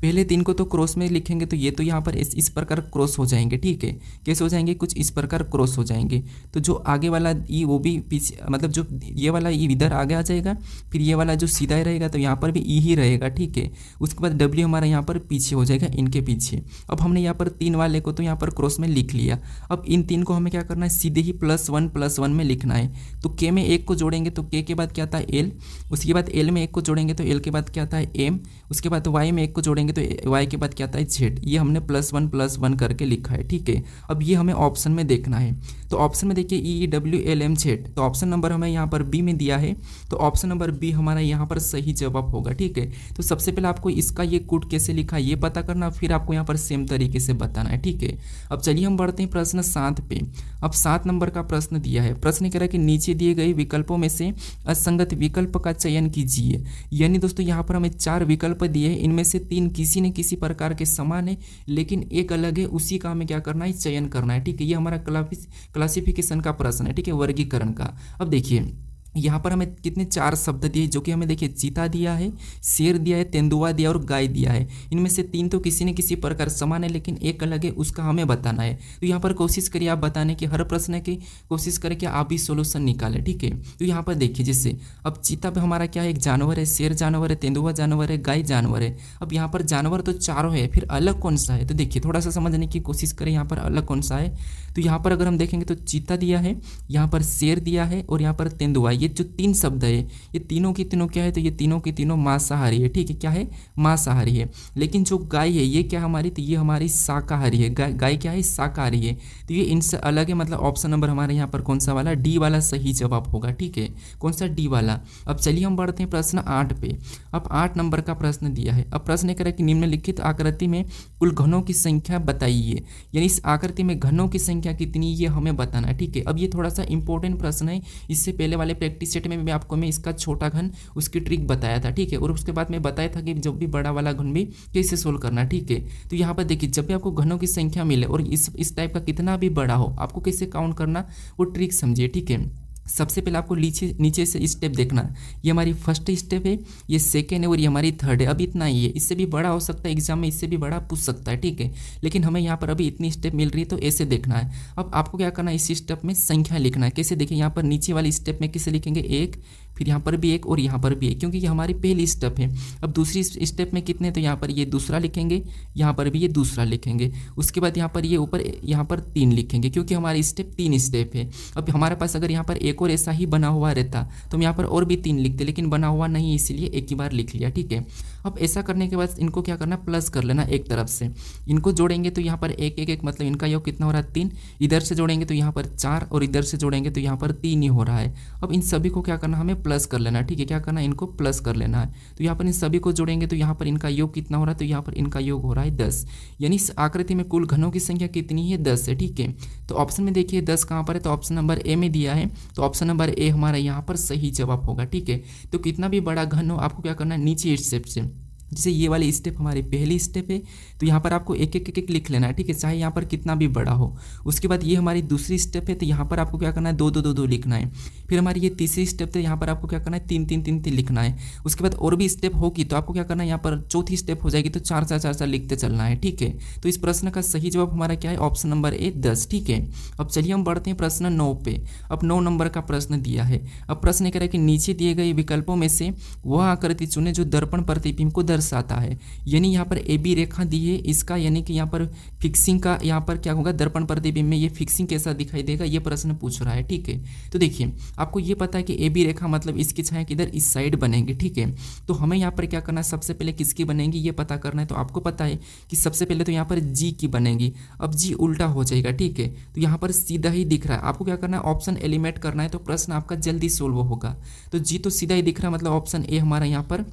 पहले 3 को तो क्रॉस में लिखेंगे, तो ये तो यहाँ पर इस प्रकार क्रॉस हो जाएंगे। ठीक है, कैसे हो जाएंगे, कुछ इस प्रकार क्रॉस हो जाएंगे। तो जो आगे वाला ई वो भी पीछे, मतलब जो ये वाला ई इधर आगे आ जाएगा, फिर ये वाला जो सीधा ही रहेगा तो यहाँ पर भी ई ही रहेगा। ठीक है, उसके बाद डब्ल्यू हमारा यहाँ पर पीछे हो जाएगा, इनके पीछे। अब हमने यहाँ पर 3 वाले को तो यहाँ पर क्रॉस में लिख लिया। अब इन 3 को हमें क्या करना है, सीधे ही +1 में लिखना है। तो के में 1 को जोड़ेंगे तो के के बाद क्या आता है, एल, उसके बाद एल में 1 को जोड़ेंगे तो एल के बाद क्या आता है, एम, उसके बाद वाई में 1 को जोड़ेंगे देखेंगे तो वाई के बाद क्या आता है जेड, ये हमने +1 करके लिखा है, ठीक है। अब ये हमें ऑप्शन में देखना है, तो ऑप्शन में देखिए EWLMZ, तो ऑप्शन नंबर हमें यहाँ पर बी में दिया है, तो ऑप्शन नंबर बी हमारा यहाँ पर सही जवाब होगा, ठीक है। तो सबसे पहले आपको इसका ये कोड कैसे लिखा है ये पता करना, फिर आपको यहाँ पर सेम तरीके से बताना है, ठीक है। अब चलिए हम बढ़ते हैं प्रश्न 7 पे। अब 7 नंबर का प्रश्न दिया है, प्रश्न कह रहा है कि नीचे दिए गए विकल्पों में से असंगत विकल्प का चयन कीजिए। यानी दोस्तों यहाँ पर हमें 4 विकल्प दिए हैं, इनमें से 3 किसी न किसी प्रकार के समान है लेकिन एक अलग है, उसी का हमें क्या करना है चयन करना है, ठीक है। ये हमारा क्लासिफिकेशन का प्रश्न है, ठीक है, वर्गीकरण का। अब देखिए यहाँ पर हमें कितने 4 शब्द दिए, जो कि हमें देखिए चीता दिया है, शेर दिया है, तेंदुआ दिया और गाय दिया है। इनमें से 3 तो किसी न किसी प्रकार समान है लेकिन एक अलग है, उसका हमें बताना है। तो यहाँ पर कोशिश करिए आप बताने की, हर प्रश्न की कोशिश करें कि आप भी सोल्यूशन निकालें, ठीक है। तो यहाँ पर देखिए जैसे अब चीता पे हमारा क्या है, एक जानवर है, शेर जानवर है, तेंदुआ जानवर है, गाय जानवर है। अब यहाँ पर जानवर तो चारों है, फिर अलग कौन सा है, तो देखिए थोड़ा सा समझने की कोशिश करें यहाँ पर अलग कौन सा है। तो यहाँ पर अगर हम देखेंगे तो चीता दिया है, यहाँ पर शेर दिया है और यहाँ पर तेंदुआ, ये जो 3 शब्द है ये तीनों की तीनों क्या है, तो ये तीनों की तीनों मांसाहारी है, ठीक है, क्या है मांसाहारी है। लेकिन जो गाय है ये क्या हमारी, तो ये हमारी शाकाहारी है, गाय क्या है शाकाहारी है, तो ये इनसे अलग है। मतलब ऑप्शन नंबर हमारे यहाँ पर कौन सा वाला, डी वाला सही जवाब होगा, ठीक है, कौन सा डी वाला। अब चलिए हम बढ़ते हैं प्रश्न 8 पे। अब 8 नंबर का प्रश्न दिया है, अब प्रश्न कह रहा है कि निम्नलिखित आकृति में कुल घनों की संख्या बताइए, यानी इस आकृति में घनों की संख्या कितनी ये हमें बताना है, ठीक है। अब ये थोड़ा सा इंपॉर्टेंट प्रश्न है, इससे पहले वाले प्रैक्टिस सेट में भी आपको मैं इसका छोटा घन उसकी ट्रिक बताया था, ठीक है, और उसके बाद मैं बताया था कि जब भी बड़ा वाला घन भी कैसे सोल्व करना, ठीक है। तो यहाँ पर देखिए जब भी आपको घनों की संख्या मिले और इस टाइप का कितना भी बड़ा हो, आपको कैसे काउंट करना वो ट्रिक समझिए, ठीक है। सबसे पहले आपको नीचे से स्टेप देखना, ये हमारी फर्स्ट स्टेप है, ये सेकेंड है और ये हमारी थर्ड है। अब इतना ही है, इससे भी बड़ा हो सकता है, एग्जाम में इससे भी बड़ा पूछ सकता है, ठीक है, लेकिन हमें यहाँ पर अभी इतनी स्टेप मिल रही है तो ऐसे देखना है। अब आपको क्या करना है, इस स्टेप में संख्या लिखना है। कैसे देखिए यहाँ पर नीचे वाली स्टेप में कैसे लिखेंगे, 1, फिर यहाँ पर भी 1 और यहाँ पर भी 1, क्योंकि ये हमारी पहली स्टेप है। अब दूसरी स्टेप में कितने, तो यहाँ पर ये दूसरा लिखेंगे, यहाँ पर भी ये दूसरा लिखेंगे, उसके बाद यहाँ पर ये ऊपर यहाँ पर 3 लिखेंगे, क्योंकि हमारी स्टेप 3 स्टेप है। अब हमारे पास अगर यहाँ पर एक और ऐसा ही बना हुआ रहता तो हम यहाँ पर और भी 3 लिखते, लेकिन बना हुआ नहीं इसीलिए एक ही बार लिख लिया, ठीक है। अब ऐसा करने के बाद इनको क्या करना, प्लस कर लेना एक तरफ से, इनको जोड़ेंगे तो यहाँ पर 1 1 1 मतलब इनका योग कितना हो रहा है 3, इधर से जोड़ेंगे तो यहाँ पर 4 और इधर से जोड़ेंगे तो यहाँ पर 3 ही हो रहा है। अब इन सभी को क्या करना, हमें प्लस कर लेना, ठीक है, क्या करना है इनको प्लस कर लेना है। तो यहाँ पर इन सभी को जोड़ेंगे तो यहाँ पर इनका योग कितना हो रहा है, तो यहाँ पर इनका योग हो रहा है 10, यानी इस आकृति में कुल घनों की संख्या कितनी है 10 है, ठीक है। तो ऑप्शन में देखिए 10 कहाँ पर है, तो ऑप्शन नंबर ए में दिया है, तो ऑप्शन नंबर ए हमारा यहाँ पर सही जवाब होगा, ठीक है। तो कितना भी बड़ा घन हो आपको क्या करना है, नीचे स्टेप से, जैसे ये वाली स्टेप हमारी पहली स्टेप है तो यहाँ पर आपको एक एक लिख लेना है, ठीक है, चाहे यहाँ पर कितना भी बड़ा हो। उसके बाद ये हमारी दूसरी स्टेप है तो यहाँ पर आपको क्या करना है, 2 2 2 2 लिखना है। फिर हमारी ये तीसरी स्टेप है, यहाँ पर आपको क्या करना है, 3 3 3 3 लिखना है। उसके बाद और भी स्टेप होगी तो आपको क्या करना है, यहाँ पर चौथी स्टेप हो जाएगी तो 4 4 4 4 लिखते चलना है, ठीक है। तो इस प्रश्न का सही जवाब हमारा क्या है, ऑप्शन नंबर ए 10, ठीक है। अब चलिए हम बढ़ते हैं प्रश्न 9 पे। अब 9 नंबर का प्रश्न दिया है, अब प्रश्न कह रहा है कि नीचे दिए गए विकल्पों में से वह आकृति चुने जो दर्पण प्रतिबिंब को दर्शाता है, यानी यहाँ पर ए बी रेखा दी है इसका, यानी कि यहाँ पर फिक्सिंग का यहाँ पर क्या होगा, दर्पण प्रतिबिंब में ये फिक्सिंग कैसा दिखाई देगा ये प्रश्न पूछ रहा है, ठीक है। तो देखिए आपको ये पता है कि ए बी रेखा मतलब इसकी छाया किधर, इस साइड बनेंगी, ठीक है। तो हमें यहाँ पर क्या करना है, सबसे पहले किसकी बनेगी ये पता करना है। तो आपको पता है कि सबसे पहले तो यहाँ पर जी की बनेगी, अब जी उल्टा हो जाएगा, ठीक है। तो यहाँ पर सीधा ही दिख रहा है, आपको क्या करना है, ऑप्शन एलिमिनेट करना है तो प्रश्न आपका जल्दी सोल्व होगा। तो जी तो सीधा ही दिख रहा है, मतलब ऑप्शन ए हमारा यहाँ पर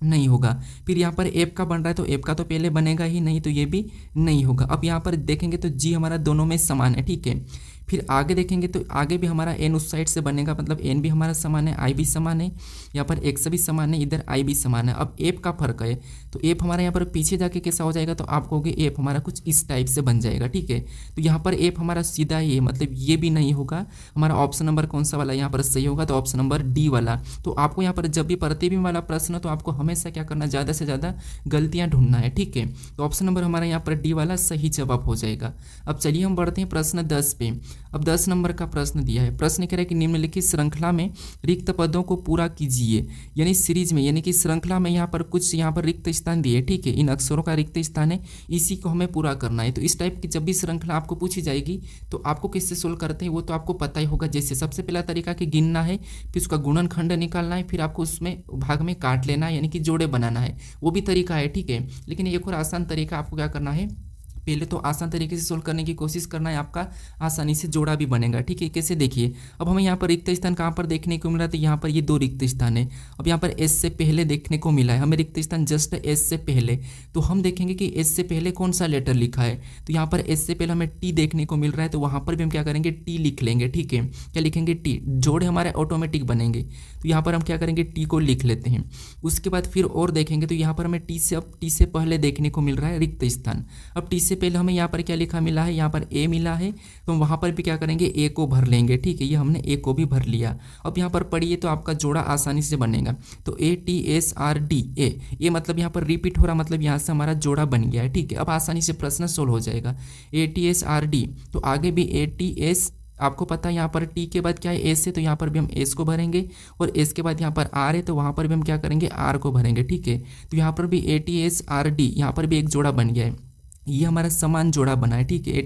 नहीं होगा। फिर यहाँ पर एप का बन रहा है तो एप का तो पहले बनेगा ही नहीं, तो ये भी नहीं होगा। अब यहाँ पर देखेंगे तो जी हमारा दोनों में समान है, ठीक है। फिर आगे देखेंगे तो आगे भी हमारा एन उस साइड से बनेगा, मतलब एन भी हमारा समान है, आई भी समान है, यहाँ पर एक्स भी समान है, इधर आई भी समान है। अब एप का फर्क है तो एप हमारा यहाँ पर पीछे जाके कैसा हो जाएगा, तो आप कहोगे एप हमारा कुछ इस टाइप से बन जाएगा, ठीक है। तो यहाँ पर एप हमारा सीधा ही है, मतलब ये भी नहीं होगा। हमारा ऑप्शन नंबर कौन सा वाला यहाँ पर सही होगा, तो ऑप्शन नंबर डी वाला। तो आपको यहाँ पर जब भी प्रतिबिंब वाला प्रश्न हो तो आपको हमेशा क्या करना, ज़्यादा से ज़्यादा गलतियाँ ढूंढना है, ठीक है। तो ऑप्शन नंबर हमारा यहाँ पर डी वाला सही जवाब हो जाएगा। अब चलिए हम बढ़ते हैं प्रश्न 10 पे। अब 10 नंबर का प्रश्न दिया है। प्रश्न कह रहा है कि निम्नलिखित श्रृंखला में रिक्त पदों को पूरा कीजिए, यानी सीरीज में, यानी कि श्रृंखला में यहाँ पर कुछ यहाँ पर रिक्त स्थान दिए, ठीक है, इन अक्षरों का रिक्त स्थान है, इसी को हमें पूरा करना है। तो इस टाइप की जब भी श्रृंखला आपको पूछी जाएगी तो आपको किससे सोल्व करते हैं वो तो आपको पता ही होगा। जैसे सबसे पहला तरीका कि गिनना है, फिर उसका गुणनखंड निकालना है, फिर आपको उसमें भाग में काट लेना है, यानी कि जोड़े बनाना है, वो भी तरीका है, ठीक है। लेकिन एक और आसान तरीका आपको क्या करना है, पहले तो आसान तरीके से सोल्व करने की कोशिश करना है, आपका आसानी से जोड़ा भी बनेगा, ठीक है। कैसे, देखिए अब हमें यहाँ पर रिक्त स्थान कहाँ पर देखने को मिला, तो यहाँ पर ये 2 रिक्त स्थान है। अब यहाँ पर एस से पहले देखने को मिला है हमें रिक्त स्थान, जस्ट एस से पहले, तो हम देखेंगे कि एस से पहले कौन सा लेटर लिखा है। तो यहाँ पर एस से पहले हमें टी देखने को मिल रहा है, तो वहाँ पर भी हम क्या करेंगे, टी लिख लेंगे, ठीक है। क्या लिखेंगे, टी, जोड़े हमारे ऑटोमेटिक बनेंगे। तो यहाँ पर हम क्या करेंगे, टी को लिख लेते हैं। उसके बाद फिर और देखेंगे तो यहाँ पर हमें टी से पहले देखने को मिल रहा है रिक्त स्थान। अब टी से पहले हमें यहाँ पर क्या लिखा मिला है, यहाँ पर ए मिला है, तो हम वहाँ पर भी क्या करेंगे, ए को भर लेंगे, ठीक है। ये हमने ए को भी भर लिया। अब यहाँ पर पढ़िए तो आपका जोड़ा आसानी से बनेगा। तो ATSRD, ए मतलब यहाँ पर रिपीट हो रहा, मतलब यहाँ से हमारा जोड़ा बन गया है, ठीक है। अब आसानी से प्रश्न सोल्व हो जाएगा। ATSRD, तो आगे भी ATS, आपको पता है यहाँ पर टी के बाद क्या है, एस है, तो यहाँ पर भी हम एस को भरेंगे, और एस के बाद यहाँ पर आर है, तो वहाँ पर भी हम क्या करेंगे, आर को भरेंगे, ठीक है। तो यहाँ पर भी ATSRD, यहाँ पर भी एक जोड़ा बन गया है, ये हमारा समान जोड़ा बना है, ठीक है।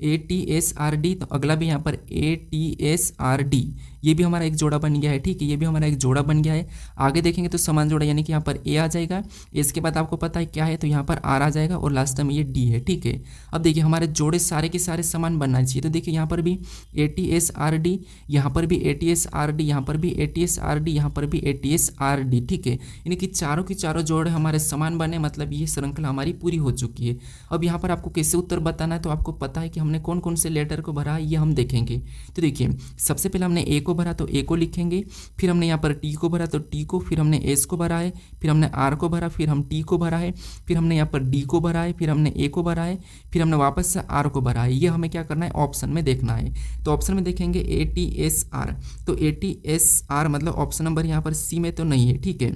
ATSRD, तो अगला भी यहाँ पर ATSRD, ये भी हमारा एक जोड़ा बन गया है, ठीक है। ये भी हमारा एक जोड़ा बन गया है। आगे देखेंगे तो समान जोड़ा, यानी कि यहाँ पर ए आ जाएगा, इसके बाद आपको पता है क्या है, तो यहाँ पर आर आ जाएगा, और लास्ट में ये डी है, ठीक है। अब देखिए हमारे जोड़े सारे के सारे समान बनना चाहिए। तो देखिए यहाँ पर भी ATSRD, यहाँ पर भी ATSRD, यहाँ पर भी ATSRD, यहाँ पर भी ATSRD, ठीक है। यानी कि चारों के चारों जोड़े हमारे समान बने, मतलब ये श्रृंखला हमारी पूरी हो चुकी है। अब यहाँ पर आपको कैसे उत्तर बताना है, तो आपको पता है कि हमने कौन कौन से लेटर को भरा है, ये हम देखेंगे। तो देखिए सबसे पहले हमने ए को भरा, तो ए को लिखेंगे, फिर हमने यहाँ पर टी को भरा, तो टी को, फिर हमने एस को भरा है, फिर हमने आर को भरा, फिर हम टी को भरा है, फिर हमने यहाँ पर डी को भरा है, फिर हमने ए को भरा है, फिर हमने वापस से आर को भरा है। ये हमें क्या करना है, ऑप्शन में देखना है। तो ऑप्शन में देखेंगे ATSR, तो ATSR मतलब ऑप्शन नंबर यहाँ पर सी में तो नहीं है, ठीक है।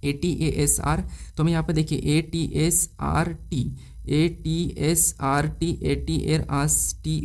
ATSR, तो हमें यहाँ पर देखिए ATSRT,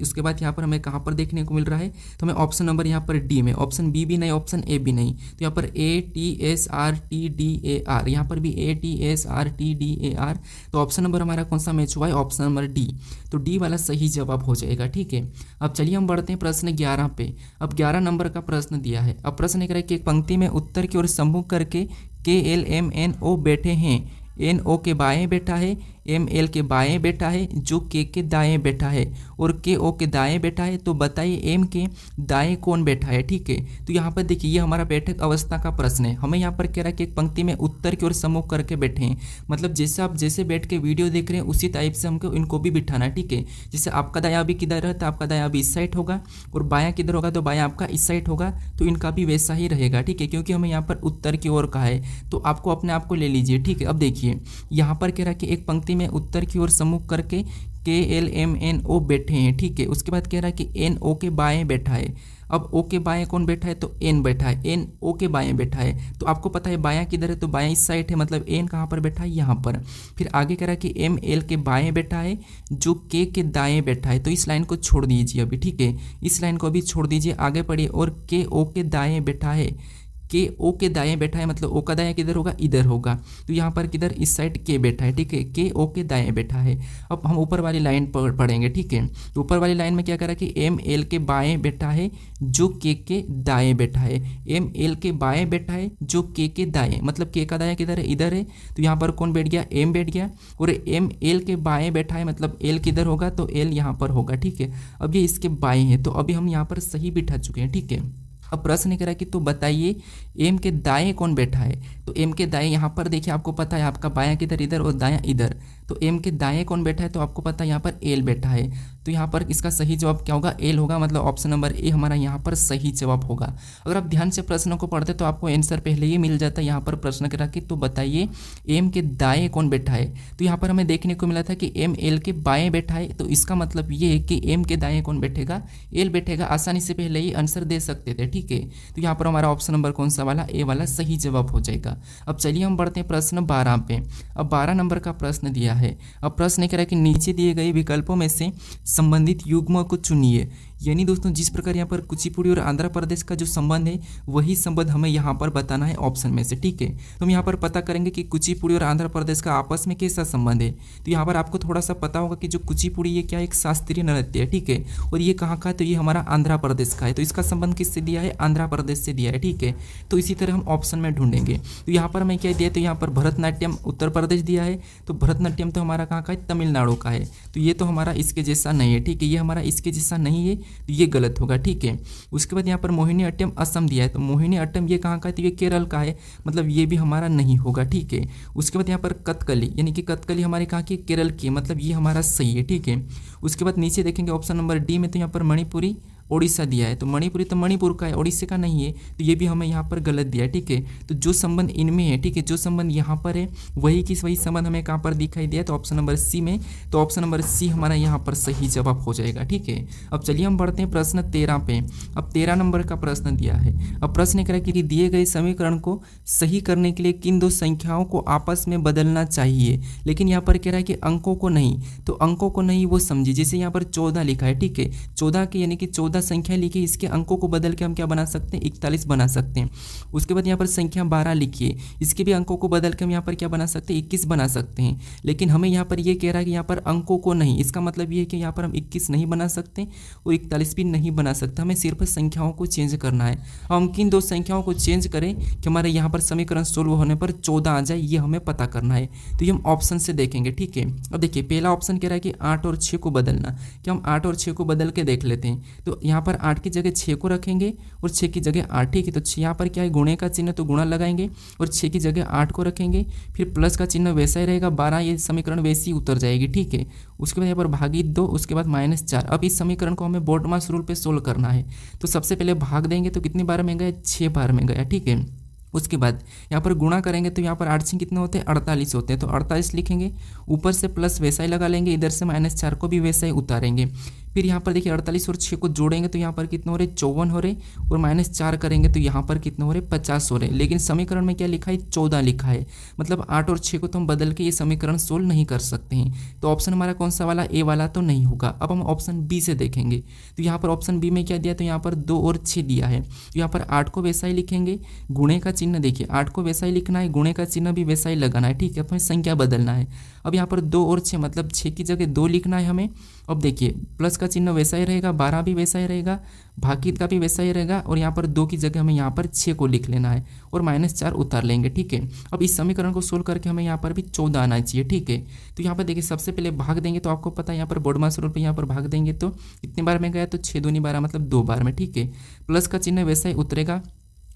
उसके बाद यहाँ पर हमें कहाँ पर देखने को मिल रहा है, तो हमें ऑप्शन नंबर यहाँ पर डी में, ऑप्शन बी भी नहीं, ऑप्शन ए भी नहीं, तो यहाँ पर ATSRTDAR, यहाँ पर भी ATSRTDAR, तो ऑप्शन नंबर हमारा कौन सा मैच हुआ है, ऑप्शन नंबर डी। तो डी वाला सही जवाब हो जाएगा, ठीक है। अब चलिए हम बढ़ते हैं प्रश्न 11 पे। अब 11 नंबर का प्रश्न दिया है। अब प्रश्न कह रहा है कि एक पंक्ति में उत्तर की ओर सम्मुख करके KLMNO बैठे हैं, NO के बाएं बैठा है, ML के बाएं बैठा है, जो के दाएं बैठा है, और KO के दाएं बैठा है, तो बताइए M के दाएं कौन बैठा है, ठीक है। तो यहाँ पर देखिए ये हमारा बैठक अवस्था का प्रश्न है। हमें यहाँ पर कह रहा है कि एक पंक्ति में उत्तर की ओर सम्मुख करके बैठे हैं, मतलब जैसे आप जैसे बैठ के वीडियो देख रहे हैं उसी टाइप से हमको इनको भी बिठाना है, ठीक है। जैसे आपका दायां भी किधर है, तो आपका दायां भी इस साइड होगा, और बायां किधर होगा, तो बायां आपका इस साइड होगा, तो इनका भी वैसा ही रहेगा, ठीक है, क्योंकि हमें यहाँ पर उत्तर की ओर कहा है, तो आपको अपने आप को ले लीजिए, ठीक है। अब देखिए यहाँ पर कह रहा है कि एक पंक्ति में उत्तर की ओर सम्मुख करके KLMNO बैठे हैं, ठीक है। उसके बाद कह रहा है कि NO के बाएं बैठा है। अब O के बाएं कौन बैठा है, तो N बैठा है, NO के बाएं बैठा है, तो आपको पता है बायां किधर है, तो बायां इस साइड है, मतलब N कहाँ पर बैठा है, यहाँ पर। फिर आगे कह रहा है कि ML के बाएं बैठा है, जो K के दाएं बैठा है, तो इस लाइन को छोड़ दीजिए अभी, ठीक है, इस लाइन को अभी छोड़ दीजिए, आगे पढ़िए। और KO के दाएं बैठा है, KO के दाएं बैठा है, मतलब O का दाएं किधर होगा, इधर होगा, तो यहाँ पर किधर, इस साइड K बैठा है, ठीक है, KO के दाएं बैठा है। अब हम ऊपर वाली लाइन पढ़ेंगे, ठीक है। तो ऊपर वाली लाइन में क्या करा कि ML के बाएं बैठा है, जो K के दाएं बैठा है, ML के बाएं बैठा है, जो K के दाएं, मतलब K का दाएं किधर है, इधर है, तो यहाँ पर कौन बैठ गया, M बैठ गया, और ML के बाएं बैठा है, मतलब L किधर होगा, तो L यहाँ पर होगा, ठीक है। अब ये इसके बाएं है, तो अभी हम यहाँ पर सही बिठा चुके हैं, ठीक है। अब प्रश्न कह रहा है कि तो बताइए M के दाएं कौन बैठा है। तो M के दाएं यहाँ पर देखिए, आपको पता है आपका बायां किधर, इधर, और दायां इधर, तो M के दाएं कौन बैठा है, तो आपको पता है यहाँ पर L बैठा है, तो यहाँ पर इसका सही जवाब क्या होगा, L होगा, मतलब ऑप्शन नंबर ए हमारा यहाँ पर सही जवाब होगा। अगर आप ध्यान से प्रश्नों को पढ़ते तो आपको आंसर पहले ही मिल जाता है। यहाँ पर प्रश्न कह रहा कि तो बताइए M के दाएं कौन बैठा है, तो यहाँ पर हमें देखने को मिला था कि M L के बाएं बैठा है, तो इसका मतलब ये है कि M के दाएं कौन बैठेगा, L बैठेगा। आसानी से पहले ही आंसर दे सकते थे, ठीक है। तो यहाँ पर हमारा ऑप्शन नंबर कौन सा वाला, ए वाला सही जवाब हो जाएगा। अब चलिए हम बढ़ते हैं प्रश्न 12 पे। अब 12 नंबर का प्रश्न दिया है। अब प्रश्न कह रहा है कि नीचे दिए गए विकल्पों में से संबंधित युग्म को चुनिए, यानी दोस्तों जिस प्रकार यहाँ पर कुचिपुड़ी और आंध्र प्रदेश का जो संबंध है वही संबंध हमें यहाँ पर बताना है ऑप्शन में से, ठीक है। तो हम यहाँ पर पता करेंगे कि कुचिपुड़ी और आंध्र प्रदेश का आपस में कैसा संबंध है। तो यहाँ पर आपको थोड़ा सा पता होगा कि जो कुचिपुड़ी ये क्या एक शास्त्रीय नृत्य है, ठीक है, और ये कहाँ का है, तो ये हमारा आंध्र प्रदेश का है। तो इसका संबंध किससे दिया है, आंध्र प्रदेश से दिया है, ठीक है। तो इसी तरह हम ऑप्शन में ढूंढेंगे। तो यहाँ पर हमें क्या दिया है, तो यहाँ पर भरतनाट्यम उत्तर प्रदेश दिया है। तो भरतनाट्यम तो हमारा कहाँ का है, तमिलनाडु का है। तो ये तो हमारा इसके जैसा नहीं है, ठीक है, ये हमारा इसके जैसा नहीं है, तो ये गलत होगा, ठीक है। उसके बाद यहाँ पर मोहिनी अट्टम असम दिया है। तो मोहिनी अट्टम ये कहाँ का है, तो ये केरल का है, मतलब ये भी हमारा नहीं होगा, ठीक है। उसके बाद यहाँ पर कथकली, यानी कि कथकली हमारे कहाँ की, केरल की, मतलब ये हमारा सही है, ठीक है। उसके बाद नीचे देखेंगे ऑप्शन नंबर डी में, तो यहाँ पर मणिपुरी ओडिशा दिया है। तो मणिपुरी तो मणिपुर का है, ओडिशा का नहीं है, तो ये भी हमें यहाँ पर गलत दिया है, ठीक है। तो जो संबंध इनमें है, ठीक है, जो संबंध यहाँ पर है वही की वही संबंध हमें कहाँ पर दिखाई दिया, तो ऑप्शन नंबर सी में। तो ऑप्शन नंबर सी हमारा यहाँ पर सही जवाब हो जाएगा, ठीक है। अब चलिए हम बढ़ते हैं प्रश्न 13 पे। अब 13 नंबर का प्रश्न दिया है। अब प्रश्न कह रहा है कि दिए गए समीकरण को सही करने के लिए किन दो संख्याओं को आपस में बदलना चाहिए। लेकिन यहाँ पर कह रहा है कि अंकों को नहीं, तो अंकों को नहीं वो समझिए। जैसे यहाँ पर 14 लिखा है, ठीक है, 14 के यानी कि 14 संख्या लिखी, इसके अंकों को बदल के हम क्या बना सकते हैं, 41 बना सकते हैं। उसके बाद यहाँ पर संख्या 12 लिखिए, इसके भी अंकों को बदल के हम यहाँ पर क्या बना सकते हैं, 21 बना सकते हैं। लेकिन हमें यहाँ पर ये कह रहा है कि यहाँ पर अंकों को नहीं, इसका मतलब ये है कि यहाँ पर हम 21 नहीं बना सकते और 41 भी नहीं बना सकते, हमें सिर्फ संख्याओं को चेंज करना है। हम किन दो संख्याओं को चेंज करें कि हमारे यहाँ पर समीकरण सोल्व होने पर 14 आ जाए, ये हमें पता करना है। तो ये हम ऑप्शन से देखेंगे, ठीक है। अब देखिए पहला ऑप्शन कह रहा है कि 8 और 6 को बदलना, कि हम 8 और 6 को बदल के देख लेते हैं। तो यहाँ पर 8 की जगह 6 को रखेंगे और 6 की जगह 8, ठीक है। तो यहाँ पर क्या है, गुणे का चिन्ह, तो गुणा लगाएंगे और 6 की जगह 8 को रखेंगे, फिर प्लस का चिन्ह वैसा ही रहेगा, 12, ये समीकरण वैसी ही उतर जाएगी, ठीक है। उसके बाद यहाँ पर भागी 2, उसके बाद -4। अब इस समीकरण को हमें बोर्डमास रूल पे सोल्व करना है। तो सबसे पहले भाग देंगे, तो कितनी बार में गए, 6 बार में गया, ठीक है। उसके बाद यहाँ पर गुणा करेंगे, तो यहाँ पर 8 से कितने होते हैं, 48 होते हैं। तो 48 लिखेंगे, ऊपर से प्लस वैसा ही लगा लेंगे, इधर से -4 को भी वैसा ही उतारेंगे। फिर यहाँ पर देखिए 48 और 6 को जोड़ेंगे, तो यहाँ पर कितने हो रहे, 54 हो रहे, और -4 करेंगे तो यहाँ पर कितने हो रहे, 50 हो रहे। लेकिन समीकरण में क्या लिखा है, 14 लिखा है, मतलब 8 और 6 को तो हम बदल के ये समीकरण सोल्व नहीं कर सकते हैं। तो ऑप्शन हमारा कौन सा वाला, ए वाला तो नहीं होगा। अब हम ऑप्शन बी से देखेंगे। तो यहाँ पर ऑप्शन बी में क्या दिया, तो यहाँ पर 2 और 6 दिया है। तो यहाँ पर 8 को वैसा ही लिखेंगे, गुणे का चिन्ह देखिए 8 को वैसा ही लिखना है, गुणे का चिन्ह भी वैसा ही लगाना है, ठीक है। हमें संख्या बदलना है। अब यहाँ पर 2 और 6, मतलब 6 की जगह 2 लिखना है हमें। अब देखिए प्लस का चिन्ह वैसा ही रहेगा, 12 भी वैसा ही रहेगा, भागित का भी वैसा ही रहेगा, और यहाँ पर 2 की जगह हमें यहाँ पर 6 को लिख लेना है और -4 उतार लेंगे, ठीक है। अब इस समीकरण को सोल्व करके हमें यहाँ पर भी 14 आना चाहिए, ठीक है। तो यहाँ पर देखिए सबसे पहले भाग देंगे, तो आपको पता है यहाँ पर बोर्डमास रूल पे यहाँ पर भाग देंगे तो कितनी बार में गया, तो 6 दूनी 12, मतलब 2 बार में, ठीक है। प्लस का चिन्ह वैसा ही उतरेगा,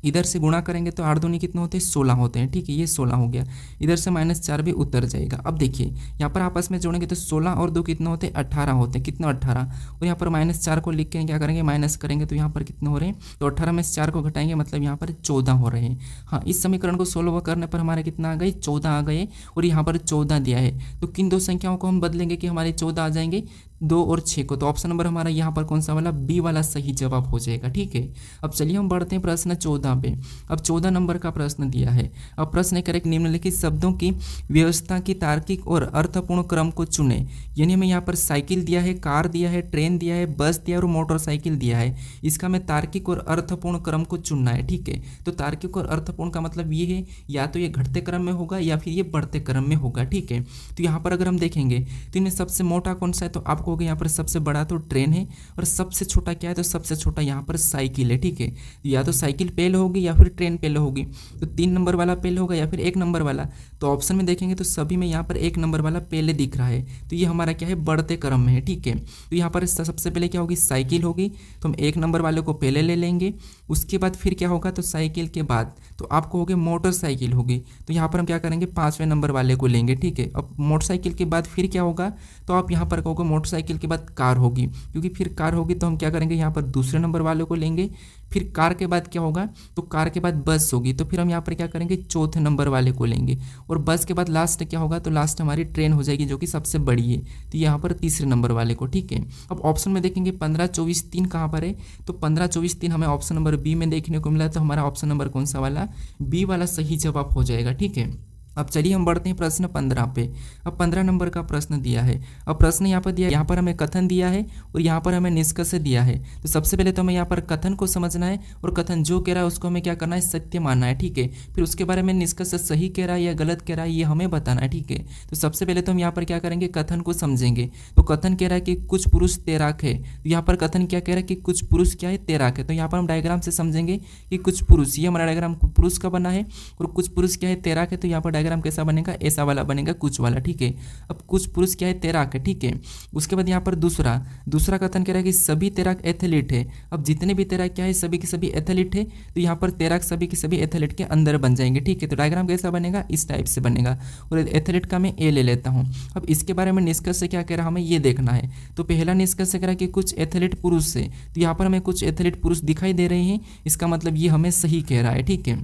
इधर से गुणा करेंगे तो 8 दूनी कितने होते हैं, 16 होते हैं, ठीक है, ये 16 हो गया। इधर से -4 भी उतर जाएगा। अब देखिए यहाँ पर आपस में जोड़ेंगे तो 16 और 2 कितने होते हैं, 18 होते हैं, कितना 18, और यहाँ पर -4 को लिख के क्या करेंगे, माइनस करेंगे, तो यहाँ पर कितने हो रहे हैं, तो 18 में से 4 को घटाएंगे, मतलब यहाँ पर 14 हो रहे हैं। हाँ, इस समीकरण को सोल्व करने पर हमारे कितना आ गए, 14 आ गए, और यहाँ पर 14 दिया है। तो किन दो संख्याओं को हम बदलेंगे कि हमारे 14 आ जाएंगे, 2 और 6 को। तो ऑप्शन नंबर हमारा यहाँ पर कौन सा वाला, बी वाला सही जवाब हो जाएगा, ठीक है। अब चलिए हम बढ़ते हैं प्रश्न 14 पे। अब 14 नंबर का प्रश्न दिया है। अब प्रश्न करेक्ट निम्नलिखित शब्दों की व्यवस्था की तार्किक और अर्थपूर्ण क्रम को चुने। यानी हमें यहाँ पर साइकिल दिया है, कार दिया है, ट्रेन दिया है, बस दिया है और मोटरसाइकिल दिया है। इसका हमें तार्किक और अर्थपूर्ण क्रम को चुनना है, ठीक है। तो तार्किक और अर्थपूर्ण का मतलब ये है, या तो ये घटते क्रम में होगा या फिर ये बढ़ते क्रम में होगा, ठीक है। तो यहाँ पर अगर हम देखेंगे तो इनमें सबसे मोटा कौन सा है, तो आपको होगा यहाँ पर सबसे बड़ा तो ट्रेन है, और सबसे छोटा क्या है, तो सबसे छोटा यहाँ पर साइकिल है, ठीक है। या तो साइकिल पहले होगी या फिर ट्रेन पहले होगी। तो 3 नंबर वाला पहले होगा या फिर 1 नंबर वाला। तो ऑप्शन में देखेंगे तो सभी में यहाँ पर 1 नंबर वाला पहले दिख रहा है, तो ये हमारा क्या है, बढ़ते क्रम में है, ठीक है। तो यहाँ पर सबसे पहले क्या होगी, साइकिल होगी, तो हम 1 नंबर वाले को पहले ले लेंगे। उसके बाद फिर क्या होगा, तो साइकिल के बाद तो आपको होगी मोटरसाइकिल होगी, तो यहाँ पर हम क्या करेंगे, 5वें नंबर वाले को लेंगे, ठीक है। अब मोटरसाइकिल के बाद फिर क्या होगा, तो आप यहाँ पर कहोगे मोटरसाइकिल के बाद कार होगी, क्योंकि फिर कार होगी तो हम क्या करेंगे, यहाँ पर दूसरे नंबर वाले को लेंगे। फिर कार के बाद क्या होगा, तो कार के बाद बस होगी, तो फिर हम यहाँ पर क्या करेंगे, चौथे नंबर वाले को लेंगे। और बस के बाद लास्ट क्या होगा, तो लास्ट हमारी ट्रेन हो जाएगी, जो कि सबसे बड़ी है, तो यहाँ पर तीसरे नंबर वाले को, ठीक है। अब ऑप्शन में देखेंगे 15, 24, 3 कहाँ पर है, तो 15, 24, 3 हमें ऑप्शन नंबर बी में देखने को मिला। तो हमारा ऑप्शन नंबर कौन सा वाला, बी वाला सही जवाब हो जाएगा, ठीक है। अब चलिए हम बढ़ते हैं प्रश्न 15 पे। अब 15 नंबर का प्रश्न दिया है। अब प्रश्न यहाँ पर दिया, यहाँ पर हमें कथन दिया है और यहाँ पर हमें निष्कर्ष दिया है। तो सबसे पहले तो हमें यहाँ पर कथन को समझना है और कथन जो कह रहा है उसको हमें क्या करना है, सत्य मानना है, ठीक है। फिर उसके बारे में निष्कर्ष सही कह रहा है या गलत कह रहा है ये हमें बताना है, ठीक है। तो सबसे पहले तो हम यहाँ पर क्या करेंगे, कथन को समझेंगे। तो कथन कह रहा है कि कुछ पुरुष तैराक है। तो यहाँ पर कथन क्या कह रहा है कि कुछ पुरुष क्या है, तैराक है। तो यहाँ पर हम डायग्राम से समझेंगे कि कुछ पुरुष, ये हमारा डायग्राम पुरुष का बना है और कुछ पुरुष क्या है, तैराक है। तो यहाँ पर डायग्राम कैसा बनेगा, ऐसा वाला बनेगा, कुछ वाला, ठीक है। अब कुछ पुरुष क्या है, तैराक है, ठीक है। उसके बाद यहाँ पर दूसरा कथन कह रहा है कि सभी तैराक एथलीट है। अब जितने भी तैराक क्या है, सभी के सभी एथलीट है। तो यहाँ पर तैराक सभी के सभी एथलीट के अंदर बन जाएंगे, ठीक है। तो डायग्राम कैसा बनेगा, इस टाइप से बनेगा और एथलीट का मैं ए ले लेता हूँ। अब इसके बारे में निष्कर्ष से क्या कह रहा है, हमें ये देखना है। तो पहला निष्कर्ष कह रहा है कि कुछ एथलीट पुरुष है। तो यहाँ पर हमें कुछ एथलीट पुरुष दिखाई दे रहे हैं, इसका मतलब ये हमें सही कह रहा है, ठीक है।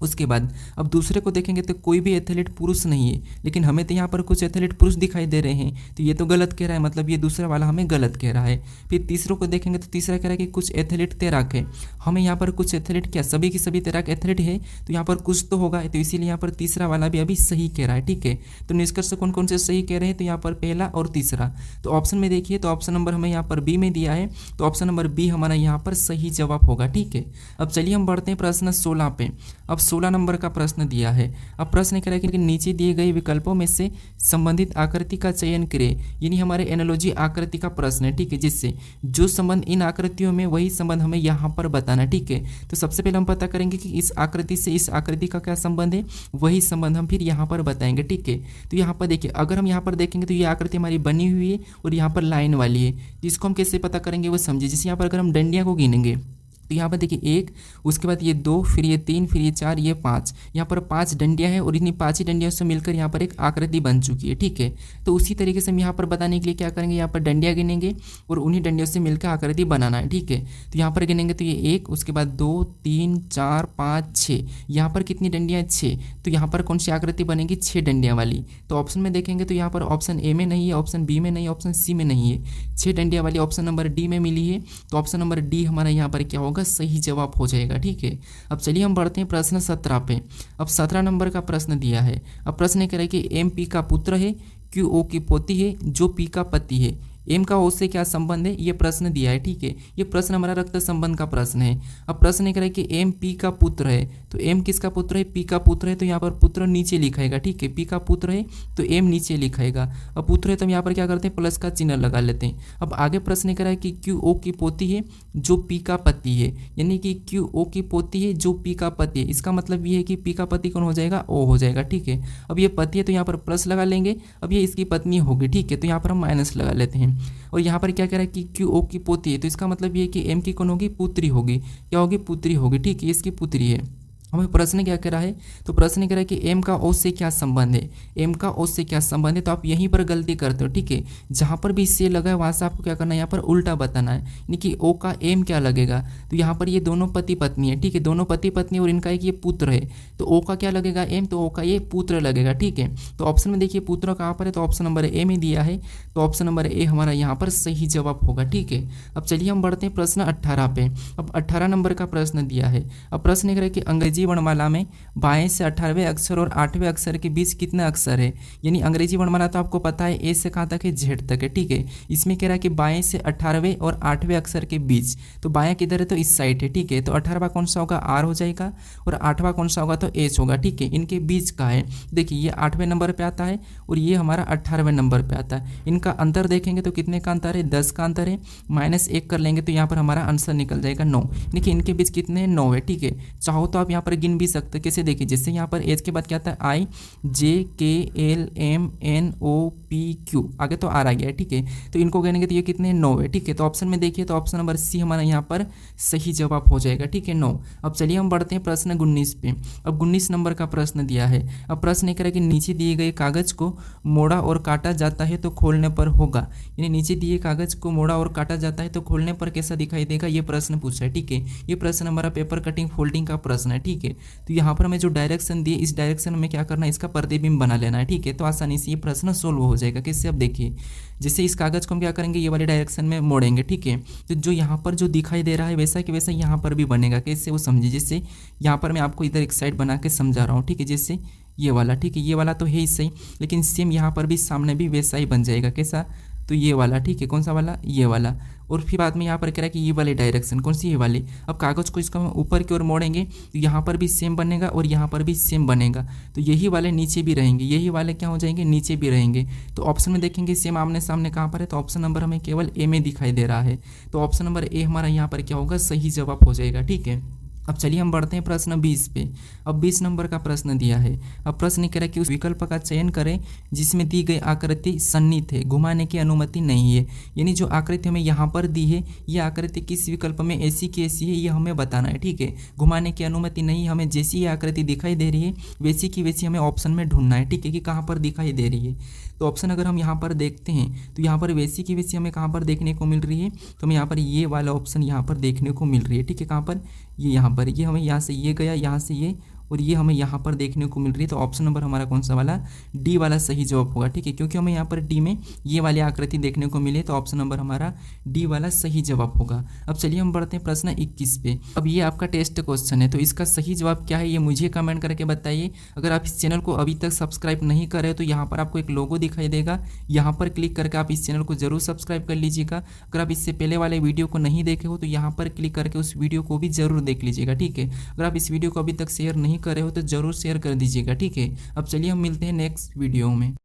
उसके बाद अब दूसरे को देखेंगे तो कोई भी एथलीट पुरुष नहीं है, लेकिन हमें तो यहाँ पर कुछ एथलीट पुरुष दिखाई दे रहे हैं। तो ये तो गलत कह रहा है, मतलब ये दूसरा वाला हमें गलत कह रहा है। फिर तीसरों को देखेंगे तो तीसरा कह रहा है कि कुछ एथलीट तैराक है। हमें यहाँ पर कुछ एथलीट क्या, सभी की सभी तैराक एथलीट है। तो यहाँ पर कुछ तो होगा, तो इसीलिए यहाँ पर तीसरा वाला भी अभी सही कह रहा है, ठीक है। तो निष्कर्ष कौन कौन से सही कह रहे हैं, तो यहाँ पर पहला और तीसरा। तो ऑप्शन में देखिए, तो ऑप्शन नंबर हमें यहाँ पर बी में दिया है। तो ऑप्शन नंबर बी हमारा यहाँ पर सही जवाब होगा, ठीक है। अब चलिए हम बढ़ते हैं प्रश्न 16 पे। अब 16 नंबर का प्रश्न दिया है। अब प्रश्न कह रहा है कि नीचे दिए गए विकल्पों में से संबंधित आकृति का चयन करें। यानी हमारे एनालॉजी आकृति का प्रश्न है, ठीक है, जिससे जो संबंध इन आकृतियों में वही संबंध हमें यहाँ पर बताना, ठीक है। तो सबसे पहले हम पता करेंगे कि इस आकृति से इस आकृति का क्या संबंध है, वही संबंध हम फिर यहाँ पर बताएंगे, ठीक है। तो यहाँ पर देखिए, अगर हम यहाँ पर देखेंगे तो ये आकृति हमारी बनी हुई है और यहाँ पर लाइन वाली है। इसको हम कैसे पता करेंगे वो समझिए। जैसे यहाँ पर अगर हम डंडियाँ को गिनेंगे तो यहाँ पर देखिए 1, उसके बाद ये 2, फिर ये 3, फिर ये 4, ये 5। यहाँ पर 5 डंडियाँ हैं और इन्हीं 5 ही डंडियों से मिलकर यहाँ पर एक आकृति बन चुकी है, ठीक है। तो उसी तरीके से हम यहाँ पर बताने के लिए क्या करेंगे, यहाँ पर डंडियाँ गिनेंगे और उन्हीं डंडियों से मिलकर आकृति बनाना है, ठीक है। तो यहाँ पर गिनेंगे तो ये 1, उसके बाद 2, 3, 4, 5, 6। यहाँ पर कितनी डंडियाँ, 6। तो यहाँ पर कौन सी आकृति बनेगी, 6 डंडियाँ वाली। तो ऑप्शन में देखेंगे तो यहाँ पर ऑप्शन ए में नहीं है, ऑप्शन बी में नहीं है, ऑप्शन सी में नहीं है। 6 डंडियाँ वाली ऑप्शन नंबर डी में मिली है। तो ऑप्शन नंबर डी हमारा यहाँ पर क्या होगा, सही जवाब हो जाएगा, ठीक है। अब चलिए हम बढ़ते हैं प्रश्न 17 पे। अब 17 नंबर का प्रश्न दिया है। अब प्रश्न कह रहा है कि एम पी का पुत्र है, क्यू ओ की पोती है, जो पी का पति है। एम का ओ से क्या संबंध है, ये प्रश्न दिया है, ठीक है। ये प्रश्न हमारा रक्त संबंध का प्रश्न है। अब प्रश्न कह रहा है कि एम पी का पुत्र है। तो एम किसका पुत्र है, पी का पुत्र है। तो यहाँ पर पुत्र नीचे लिखाएगा, ठीक है। पी का पुत्र है तो एम नीचे लिखाएगा। अब पुत्र है तो हम यहाँ पर क्या करते हैं, प्लस का चिन्ह लगा लेते हैं। अब आगे प्रश्न कह रहा है कि क्यू ओ की पोती है, जो पी का पति है। यानी कि क्यू ओ की पोती है, जो पी का पति है। इसका मतलब ये है कि पी का पति कौन हो जाएगा, ओ हो जाएगा, ठीक है। अब ये पति है तो यहाँ पर प्लस लगा लेंगे। अब ये इसकी पत्नी होगी, ठीक है। तो यहाँ पर हम माइनस लगा लेते हैं। और यहाँ पर क्या कह रहा है कि क्यू ओ की पोती है। तो इसका मतलब ये है कि एम की कौन होगी, पुत्री होगी। क्या होगी, पुत्री होगी, ठीक है। इसकी पुत्री है। हमें प्रश्न क्या कह रहा है, तो प्रश्न कह रहा है कि एम का ओ से क्या संबंध है। एम का ओ से क्या संबंध है, तो आप यहीं पर गलती करते हो, ठीक है। जहाँ पर भी से लगा है वहाँ से आपको क्या करना है, यहाँ पर उल्टा बताना है। यानी कि ओ का एम क्या लगेगा, तो यहाँ पर ये दोनों पति पत्नी है, ठीक है। दोनों पति पत्नी और इनका एक ये पुत्र है। तो ओ का क्या लगेगा, एम। तो ओ का ये पुत्र लगेगा, ठीक है। तो ऑप्शन में देखिए पुत्र कहाँ पर है, तो ऑप्शन नंबर ए में दिया है। तो ऑप्शन नंबर ए हमारा यहाँ पर सही जवाब होगा, ठीक है। अब चलिए हम बढ़ते हैं प्रश्न 18 पे। अब 18 नंबर का प्रश्न दिया है। अब प्रश्न कह रहा है कि अंग्रेजी वर्णमाला में बाएं से 18वें अक्षर और 8वें अक्षर के बीच कितने अक्षर है। यानी अंग्रेजी वर्णमाला तो आपको पता है ए से कहाँ तक है, जेड तक है, ठीक है। इसमें कह रहा है कि बाएं से 18वें और 8वें अक्षर के बीच। तो बाएं किधर है, तो इस साइड है, ठीक है। तो 18वां कौन सा होगा, आर हो जाएगा और 8वां कौन सा होगा, तो एच होगा, ठीक है। इनके बीच का है। देखिए ये 8वें नंबर पे आता है और ये हमारा 18वें नंबर पे आता है। इनका अंतर देखेंगे तो कितने का अंतर है, 10 का अंतर है। -1 कर लेंगे तो यहाँ पर हमारा आंसर निकल जाएगा 9। देखिए इनके बीच कितने, 9 है, ठीक है। चाहो तो आप यहाँ पर गिन भी सकते हैं। कैसे, देखिए जैसे यहाँ पर एच के बाद क्या आता है, I J K L M N O P Q, आगे तो आर आ गया है, ठीक है। तो इनको गिनेंगे तो ये कितने, 9 है, ठीक है। तो ऑप्शन में देखिए तो ऑप्शन नंबर सी हमारा यहाँ पर सही जवाब हो जाएगा, ठीक है, 9। अब चलिए हम बढ़ते हैं प्रश्न 19 पे। अब 19 नंबर का प्रश्न दिया है। अब प्रश्न ये कह रहा है कि नीचे दिए गए कागज को मोड़ा और काटा जाता है तो खोलने पर होगा। यानी नीचे दिए कागज को मोड़ा और काटा जाता है तो खोलने पर कैसा दिखाई देगा, ये प्रश्न पूछा है, ठीक है। ये प्रश्न हमारा पेपर कटिंग फोल्डिंग का प्रश्न है, ठीक है। तो यहाँ पर हमें जो डायरेक्शन दिए, इस डायरेक्शन में क्या करना है, इसका प्रतिबिंब बना लेना है, ठीक है। तो आसानी से ये प्रश्न सोल्व हो जाएगा। किससे, अब देखिए जैसे इस कागज को हम क्या करेंगे, ये वाले डायरेक्शन में मोड़ेंगे, ठीक है। तो जो यहाँ पर जो दिखाई दे रहा है वैसा कि वैसा यहाँ पर भी बनेगा। कैसे, वो समझिए। जैसे यहाँ पर मैं आपको इधर एक साइड बना के समझा रहा हूँ, ठीक है। जैसे ये वाला, ठीक है। ये वाला तो है ही सही, लेकिन सेम यहाँ पर भी सामने भी वैसा ही बन जाएगा। कैसा? तो ये वाला, ठीक है। कौन सा वाला? ये वाला। और फिर बाद में यहाँ पर कह रहा है कि ये वाली डायरेक्शन कौन सी? ये वाली। अब कागज़ को इसको हम ऊपर की ओर मोड़ेंगे तो यहाँ पर भी सेम बनेगा और यहाँ पर भी सेम बनेगा। तो यही वाले नीचे भी रहेंगे, यही वाले क्या हो जाएंगे? नीचे भी रहेंगे। तो ऑप्शन में देखेंगे सेम आमने सामने कहाँ पर है, तो ऑप्शन नंबर हमें केवल ए में दिखाई दे रहा है। तो ऑप्शन नंबर ए हमारा यहाँ पर क्या होगा? सही जवाब हो जाएगा, ठीक है। अब चलिए हम बढ़ते हैं प्रश्न 20 पे। अब 20 नंबर का प्रश्न दिया है। अब प्रश्न कह रहा है कि उस विकल्प का चयन करें जिसमें दी गई आकृति सन्निहित है, घुमाने की अनुमति नहीं है। यानी जो आकृति हमें यहाँ पर दी है, ये आकृति किस विकल्प में ऐसी की ऐसी है, ये हमें बताना है, ठीक है। घुमाने की अनुमति नहीं, हमें जैसी ये आकृति दिखाई दे रही है वैसी की वैसी हमें ऑप्शन में ढूंढना है, ठीक है, कि कहाँ पर दिखाई दे रही है। तो ऑप्शन अगर हम यहाँ पर देखते हैं तो यहाँ पर वैसी की वैसी हमें कहाँ पर देखने को मिल रही है, तो हमें यहाँ पर ये वाला ऑप्शन यहाँ पर देखने को मिल रही है, ठीक है। कहाँ पर? ये यहाँ पर। ये हमें यहाँ से ये गया, यहाँ से ये, और ये हमें यहाँ पर देखने को मिल रही है। तो ऑप्शन नंबर हमारा कौन सा वाला? डी वाला सही जवाब होगा, ठीक है, क्योंकि हमें यहाँ पर डी में ये वाली आकृति देखने को मिली है। तो ऑप्शन नंबर हमारा डी वाला सही जवाब होगा। अब चलिए हम बढ़ते हैं प्रश्न 21 पे। अब ये आपका टेस्ट क्वेश्चन है, तो इसका सही जवाब क्या है ये मुझे कमेंट करके बताइए। अगर आप इस चैनल को अभी तक सब्सक्राइब नहीं कर रहे तो यहाँ पर आपको एक लोगो दिखाई देगा, यहाँ पर क्लिक करके आप इस चैनल को जरूर सब्सक्राइब कर लीजिएगा। अगर आप इससे पहले वाले वीडियो को नहीं देखे हो तो यहाँ पर क्लिक करके उस वीडियो को भी जरूर देख लीजिएगा, ठीक है। अगर आप इस वीडियो को अभी तक शेयर नहीं कर रहे हो तो जरूर शेयर कर दीजिएगा, ठीक है। अब चलिए हम मिलते हैं नेक्स्ट वीडियो में।